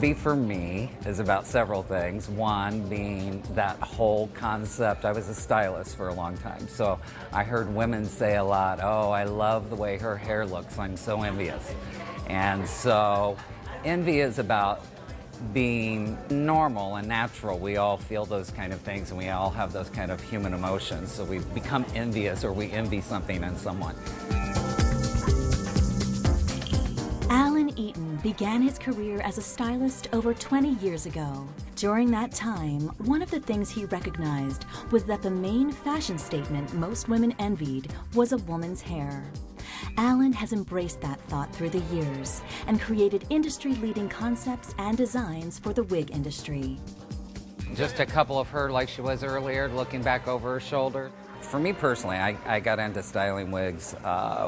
Envy for me is about several things. One being that whole concept. I was a stylist for a long time, so I heard women say a lot, oh, I love the way her hair looks, I'm so envious. And so envy is about being normal and natural. We all feel those kind of things, and we all have those kind of human emotions, so we become envious or we envy something in someone. Alan Eaton began his career as a stylist over 20 years ago. During that time, one of the things he recognized was that the main fashion statement most women envied was a woman's hair. Alan has embraced that thought through the years and created industry-leading concepts and designs for the wig industry. Just a couple of her like she was earlier, looking back over her shoulder. For me personally, I got into styling wigs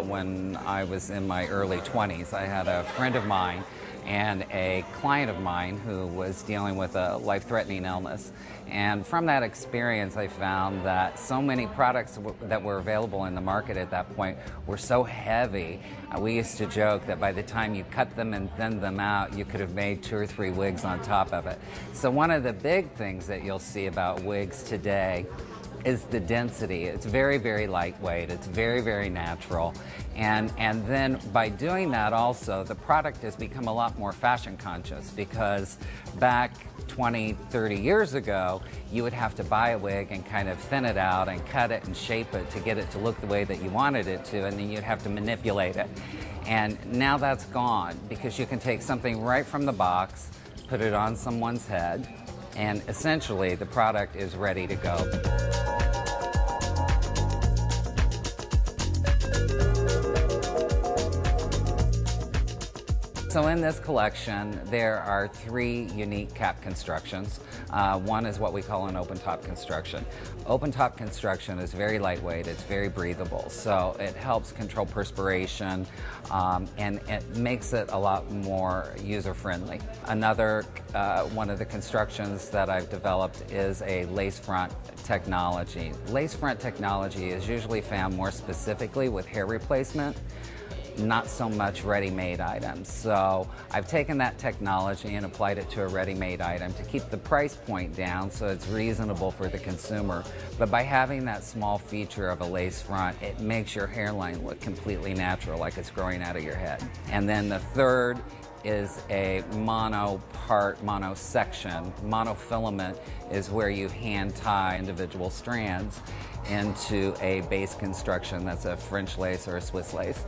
when I was in my early 20s. I had a friend of mine and a client of mine who was dealing with a life-threatening illness. And from that experience, I found that so many products that were available in the market at that point were so heavy. We used to joke that by the time you cut them and thinned them out, you could have made 2 or 3 wigs on top of it. So one of the big things that you'll see about wigs today is the density. It's very, very lightweight. It's very, very natural. And then by doing that also, the product has become a lot more fashion conscious, because back 20, 30 years ago, you would have to buy a wig and kind of thin it out and cut it and shape it to get it to look the way that you wanted it to, and then you'd have to manipulate it. And now that's gone, because you can take something right from the box, put it on someone's head, and essentially the product is ready to go. So in this collection, there are 3 unique cap constructions. One is what we call an open top construction. Open top construction is very lightweight, it's very breathable, so it helps control perspiration, and it makes it a lot more user-friendly. Another one of the constructions that I've developed is a lace front technology. Lace front technology is usually found more specifically with hair replacement, not so much ready-made items. So I've taken that technology and applied it to a ready-made item to keep the price point down so it's reasonable for the consumer. But by having that small feature of a lace front, it makes your hairline look completely natural, like it's growing out of your head. And then the third is a mono section. Monofilament is where you hand tie individual strands into a base construction that's a French lace or a Swiss lace.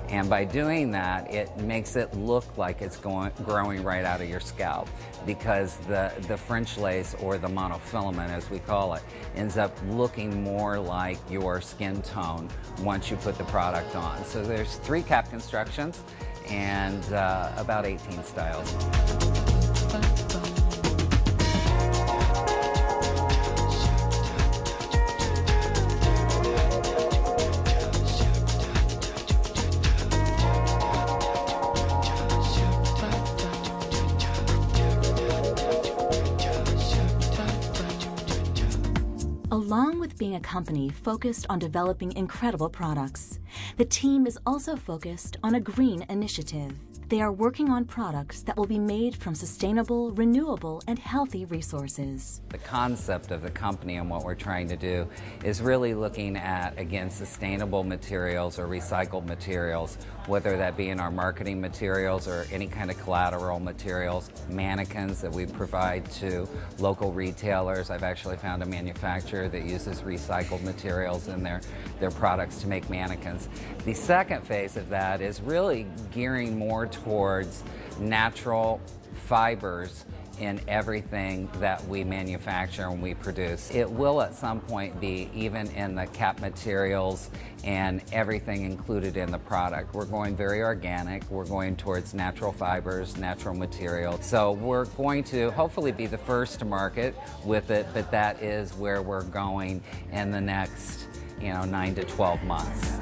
And by doing that, it makes it look like it's growing right out of your scalp, because the French lace, or the monofilament as we call it, ends up looking more like your skin tone once you put the product on. So there's 3 cap constructions and about 18 styles. Along with being a company focused on developing incredible products, the team is also focused on a green initiative. They are working on products that will be made from sustainable, renewable, and healthy resources. The concept of the company and what we're trying to do is really looking at, again, sustainable materials or recycled materials, whether that be in our marketing materials or any kind of collateral materials, mannequins that we provide to local retailers. I've actually found a manufacturer that uses recycled materials in their products to make mannequins. The second phase of that is really gearing more towards natural fibers in everything that we manufacture and we produce. It will at some point be even in the cap materials and everything included in the product. We're going very organic. We're going towards natural fibers, natural materials. So we're going to hopefully be the first to market with it, but that is where we're going in the next 9 to 12 months.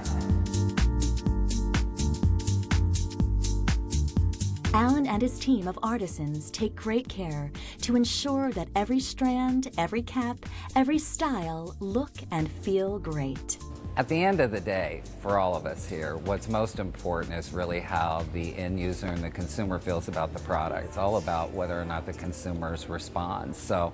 Alan and his team of artisans take great care to ensure that every strand, every cap, every style look and feel great. At the end of the day, for all of us here, what's most important is really how the end user and the consumer feels about the product. It's all about whether or not the consumers respond. So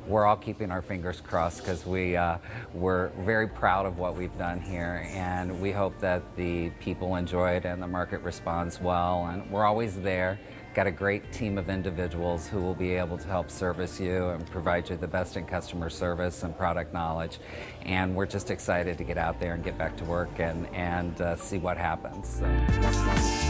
we're all keeping our fingers crossed because we're very proud of what we've done here, and we hope that the people enjoy it and the market responds well. And we're always there. Got a great team of individuals who will be able to help service you and provide you the best in customer service and product knowledge. And we're just excited to get out there and get back to work and see what happens. So.